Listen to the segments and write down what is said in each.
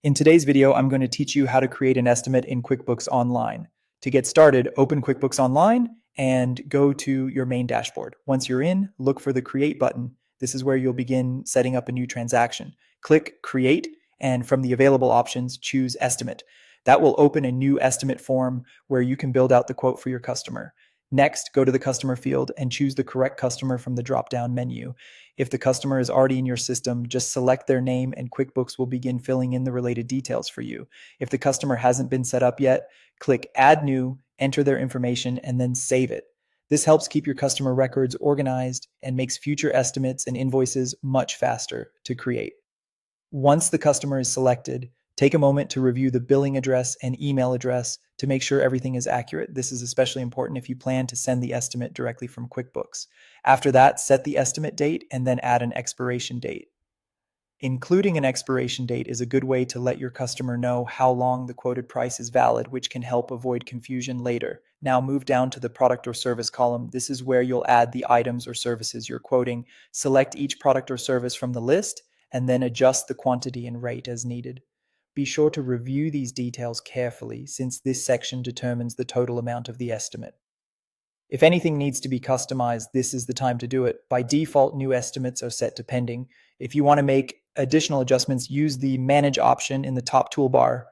In today's video, I'm going to teach you how to create an estimate in QuickBooks Online. To get started, open QuickBooks Online and go to your main dashboard. Once you're in, look for the Create button. This is where you'll begin setting up a new transaction. Click Create, and from the available options, choose Estimate. That will open a new estimate form where you can build out the quote for your customer. Next, go to the customer field and choose the correct customer from the drop-down menu. If the customer is already in your system, just select their name and QuickBooks will begin filling in the related details for you. If the customer hasn't been set up yet, click Add New, enter their information, and then save it. This helps keep your customer records organized and makes future estimates and invoices much faster to create. Once the customer is selected, take a moment to review the billing address and email address to make sure everything is accurate. This is especially important if you plan to send the estimate directly from QuickBooks. After that, set the estimate date and then add an expiration date. Including an expiration date is a good way to let your customer know how long the quoted price is valid, which can help avoid confusion later. Now move down to the product or service column. This is where you'll add the items or services you're quoting. Select each product or service from the list and then adjust the quantity and rate as needed. Be sure to review these details carefully since this section determines the total amount of the estimate. If anything needs to be customized, this is the time to do it. By default, new estimates are set to pending. If you want to make additional adjustments, use the Manage option in the top toolbar.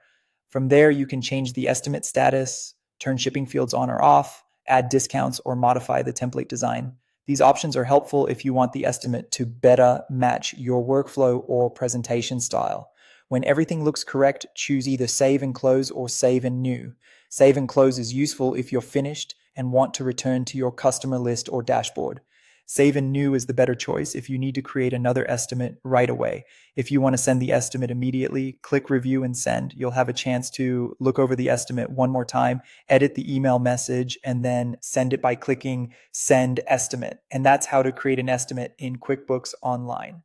From there, you can change the estimate status, turn shipping fields on or off, add discounts, or modify the template design. These options are helpful if you want the estimate to better match your workflow or presentation style. When everything looks correct, choose either Save and Close or Save and New. Save and Close is useful if you're finished and want to return to your customer list or dashboard. Save and New is the better choice if you need to create another estimate right away. If you want to send the estimate immediately, click Review and Send. You'll have a chance to look over the estimate one more time, edit the email message, and then send it by clicking Send Estimate. And that's how to create an estimate in QuickBooks Online.